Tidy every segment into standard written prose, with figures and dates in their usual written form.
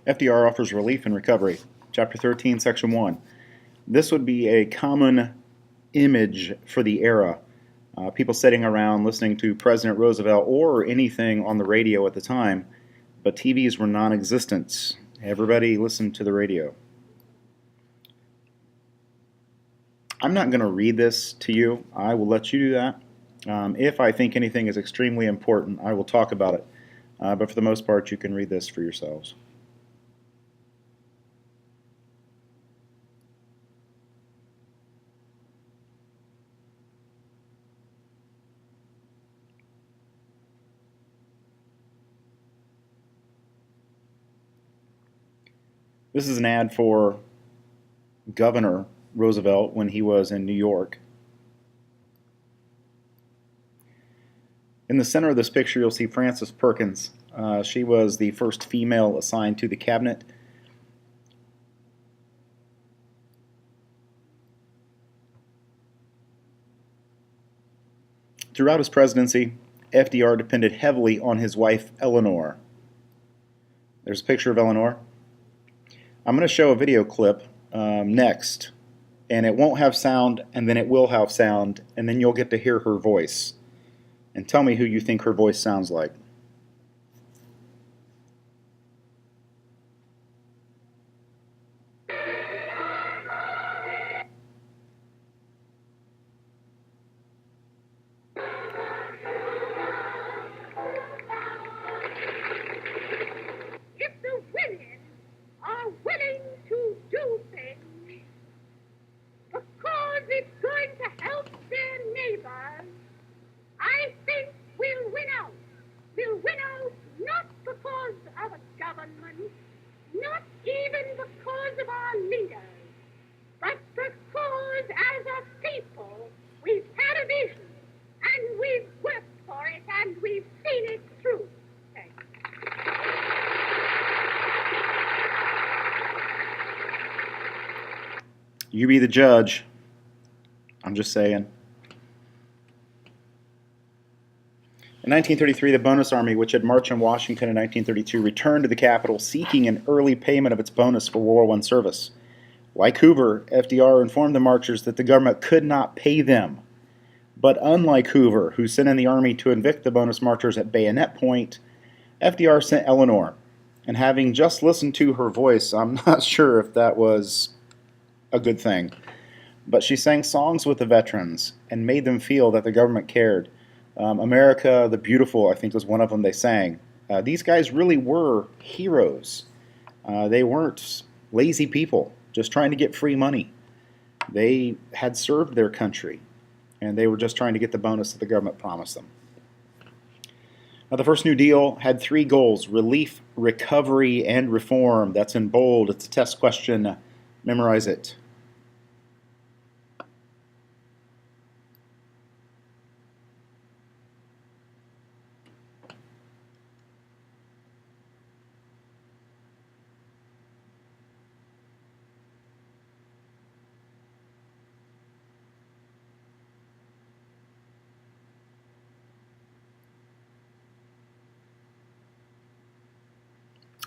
FDR offers relief and recovery. Chapter 13, Section 1. This would be a common image for the era. People sitting around listening to President Roosevelt or anything on the radio at the time, but TVs were non-existent. Everybody listened to the radio. I'm not going to read this to you. I will let you do that. If I think anything is extremely important, I will talk about it. But for the most part, you can read this for yourselves. This is an ad for Governor Roosevelt when he was in New York. In the center of this picture, you'll see Frances Perkins. She was the first female assigned to the cabinet. Throughout his presidency, FDR depended heavily on his wife, Eleanor. There's a picture of Eleanor. I'm going to show a video clip next, and it won't have sound, and then it will have sound, and then you'll get to hear her voice. And tell me who you think her voice sounds like. If the women are willing to do things because it's going to help their neighbors, I think we'll win out. We'll win out not because of a government, not even because of our leaders, but because as a people we've had a vision and we've worked for it and we've seen it through. Thank you. You be the judge. I'm just saying. In 1933, the Bonus Army, which had marched on Washington in 1932, returned to the capital seeking an early payment of its bonus for World War I service. Like Hoover, FDR informed the marchers that the government could not pay them. But unlike Hoover, who sent in the army to evict the bonus marchers at bayonet point, FDR sent Eleanor. And having just listened to her voice, I'm not sure if that was a good thing. But she sang songs with the veterans and made them feel that the government cared. America the Beautiful, I think, was one of them they sang. These guys really were heroes. They weren't lazy people just trying to get free money. They had served their country, and they were just trying to get the bonus that the government promised them. Now, the first New Deal had three goals: relief, recovery, and reform. That's in bold. It's a test question. Memorize it.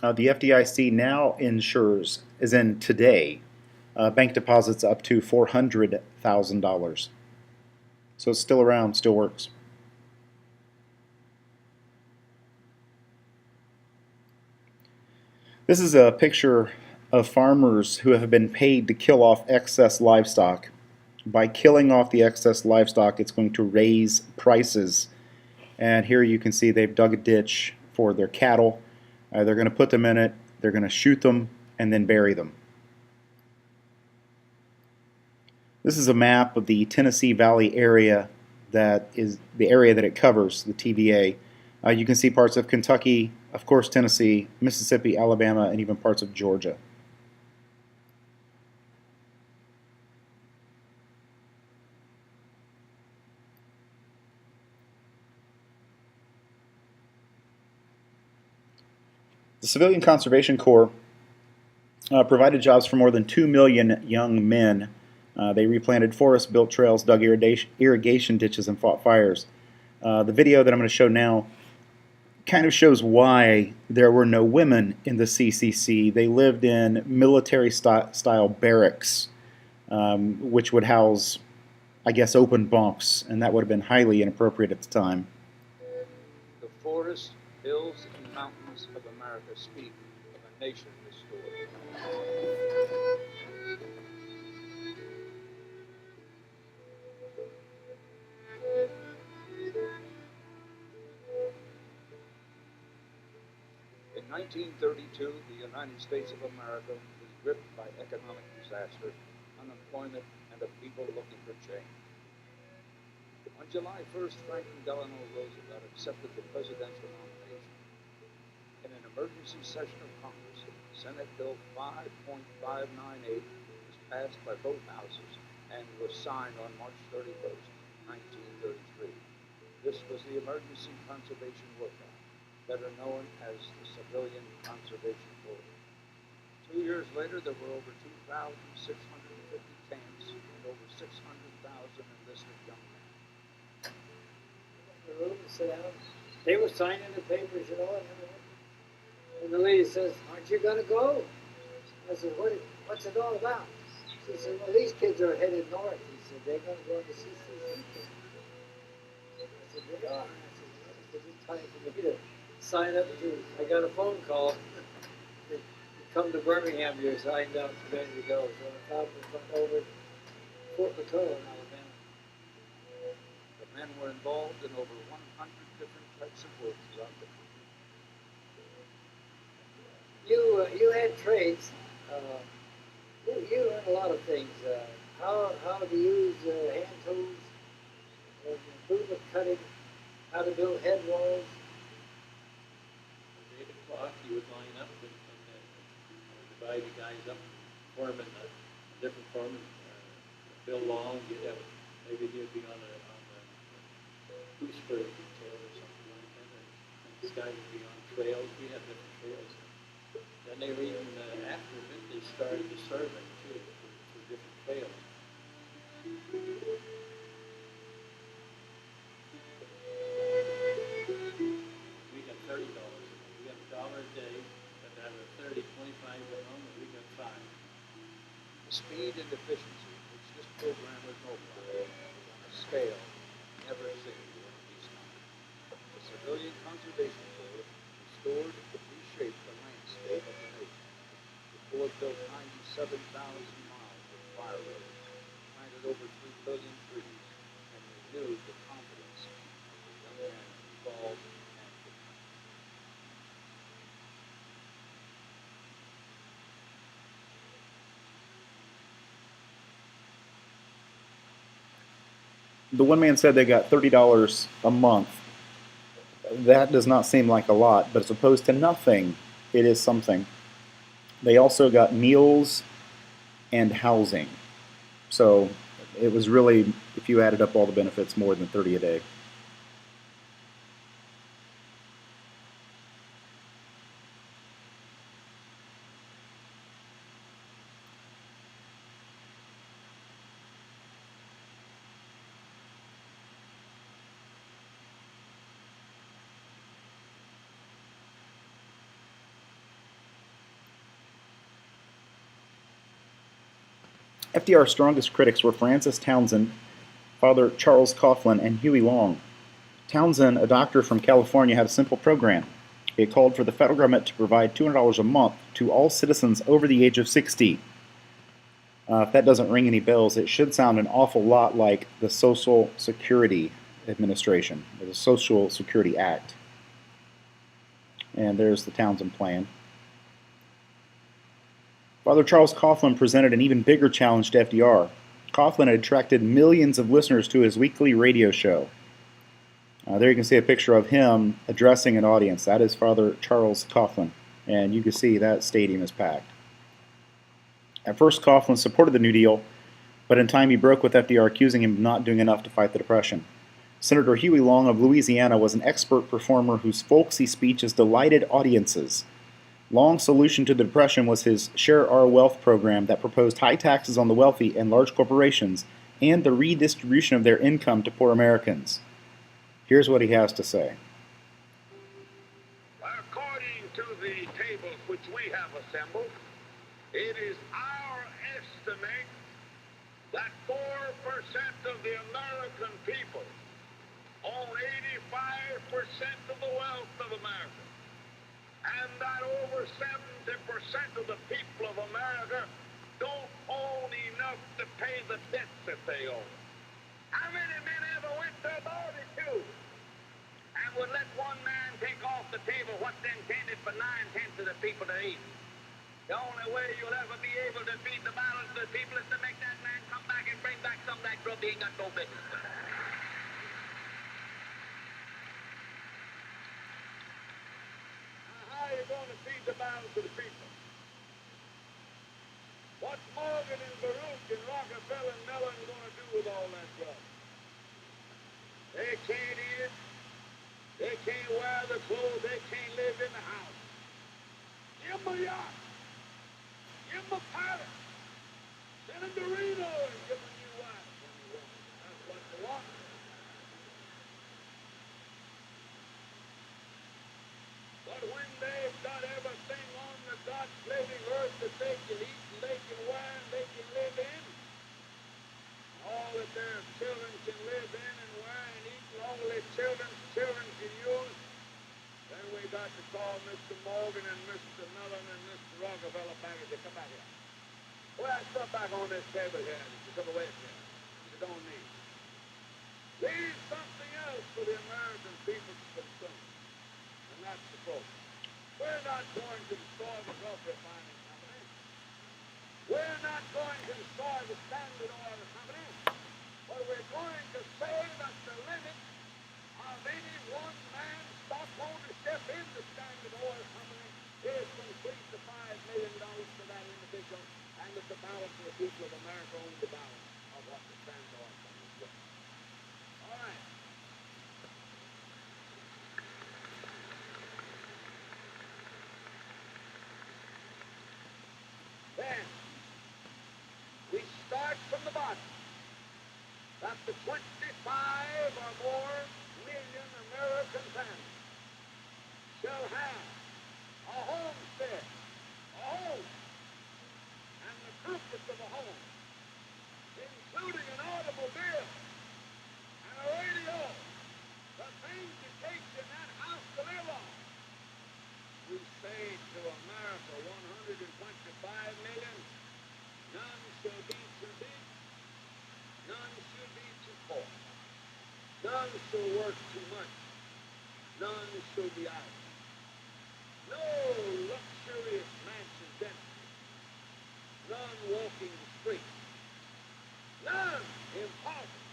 The FDIC now insures, as in today, bank deposits up to $400,000. So it's still around, still works. This is a picture of farmers who have been paid to kill off excess livestock. By killing off the excess livestock, it's going to raise prices. And here you can see they've dug a ditch for their cattle. They're going to put them in it, they're going to shoot them, and then bury them. This is a map of the Tennessee Valley area that is the area that it covers, the TVA. You can see parts of Kentucky, of course Tennessee, Mississippi, Alabama, and even parts of Georgia. The Civilian Conservation Corps provided jobs for more than 2 million young men. They replanted forests, built trails, dug irrigation ditches, and fought fires. The video that I'm going to show now kind of shows why there were no women in the CCC. They lived in military style barracks, which would house, I guess, open bunks, and that would have been highly inappropriate at the time. The forests, hills, and mountains of America speak of a nation restored. In 1932, the United States of America was gripped by economic disaster, unemployment, and a people looking for change. On July 1st, Franklin Delano Roosevelt accepted the presidential nomination. In an emergency session of Congress, Senate Bill 5.598 was passed by both houses and was signed on March 31st, 1933. This was the Emergency Conservation Work Act, better known as the Civilian Conservation Corps. 2 years later, there were over 2,650 camps and over 600,000 enlisted young men. The room and sit down. They were signing the papers, you know, and the lady says, "Aren't you gonna go?" I said, "What's it all about?" She said, "Well, these kids are headed north." He said, "They're gonna go to CCC." I said, "They are." I said, "Well, it's time for me to sign up to." I got a phone call. They come to Birmingham. You're signed up, ready to go. So I thought we went over to Fort McClellan, Alabama. The men were involved in over 100 different types of work throughout the country. You had trades. You learned a lot of things. How to use hand tools, improvement cutting, how to build head walls. At 8 o'clock, you would line up and divide the guys up, foreman, different foremen. Bill Long, you'd have, maybe he'd be on the gooseberry detail or something like that, and this guy would be on trails. We had different trails. Then they were even, after a bit, they started the survey too, for different trails. We got $30. We got $1 a day, but out of 30, 25 went home, and we got 5. The speed and efficiency which this program was mobilized was on a scale never seen during peacetime. The Civilian Conservation Corps restored and reshaped the landscape of the nation. The Corps built 97,000 miles of fire roads, planted over 3 billion trees, and renewed the confidence of the young men involved and the country. The one man said they got $30 a month. That does not seem like a lot, but as opposed to nothing, it is something. They also got meals and housing. So it was really, if you added up all the benefits, more than 30 a day. FDR's strongest critics were Francis Townsend, Father Charles Coughlin, and Huey Long. Townsend, a doctor from California, had a simple program. It called for the federal government to provide $200 a month to all citizens over the age of 60. If that doesn't ring any bells, it should sound an awful lot like the Social Security Administration, or the Social Security Act. And there's the Townsend plan. Father Charles Coughlin presented an even bigger challenge to FDR. Coughlin had attracted millions of listeners to his weekly radio show. There you can see a picture of him addressing an audience. That is Father Charles Coughlin, and you can see that stadium is packed. At first, Coughlin supported the New Deal, but in time he broke with FDR, accusing him of not doing enough to fight the Depression. Senator Huey Long of Louisiana was an expert performer whose folksy speeches delighted audiences. Long's solution to the Depression was his Share Our Wealth program that proposed high taxes on the wealthy and large corporations and the redistribution of their income to poor Americans. Here's what he has to say. to the tables which we have assembled, it is our estimate that 4% of the American people own 85% of the wealth of America, and that over 70% of the people of America don't own enough to pay the debts that they owe. How many men ever went to a barbecue and would let one man take off the table what's intended for 9/10 of the people to eat? The only way you'll ever be able to feed the balance of the people is to make that man come back and bring back some of that grub he ain't got no business with. Now, how are you going to feed the balance of the people? What's Morgan and Baruch and Rockefeller and Mellon going to do with all that grub? They can't eat it. They can't wear the clothes. They can't live in the house. Give them a yacht. Give them a pilot. Send them to Reno and give them a new wife when they want it. That's what they want. But when they've got everything on the God's living earth that they can eat and they can wear and they can live in, all that their children can live in and wear and eat, and all their children can use, then we got to call Mr. Morgan and Mr. Mellon and Mr. Rockefeller back and say, come back here. Put that stuff back on this table here that you took away from here. You don't need. Leave something else for the American people to consume. And that's the problem. We're not going to destroy the Gulf Refining Company. We're not going to destroy the Standard Oil Company. But we're going to say that the limit of any one man's stock ownership in the Standard Oil Company is from $3 to $5 million for that individual, and that the balance of the people of America own the balance of what the Standard Oil Company is worth. All right. Then we start from the bottom. That the 25 or more million American families shall have a homestead, a home, and the comforts of a home, including an automobile and a radio, the things you take in that house to live on. We say to America, 125 million, none shall be too big, none shall be too poor, none shall work too much, none shall be idle. No luxurious mansion density, none walking the streets, none in poverty,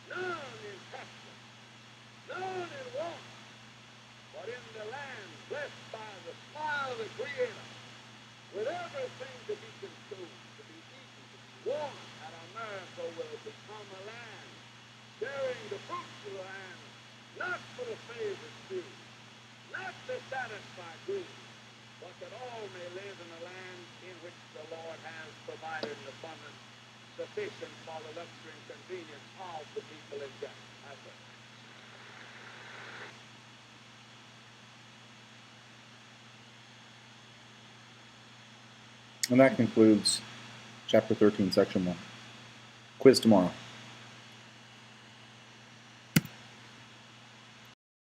none in pestilence, none in want, but in the land blessed by the smile of the Creator, with everything to be consumed, to be eaten, to be worn, that America will become a land sharing the fruits of the land, not for the favored few, not to satisfy greed, but that all may live in a land in which the Lord has provided an abundance sufficient for the luxury and convenience of the people in general. That's it. And that concludes chapter 13, section 1. Quiz tomorrow.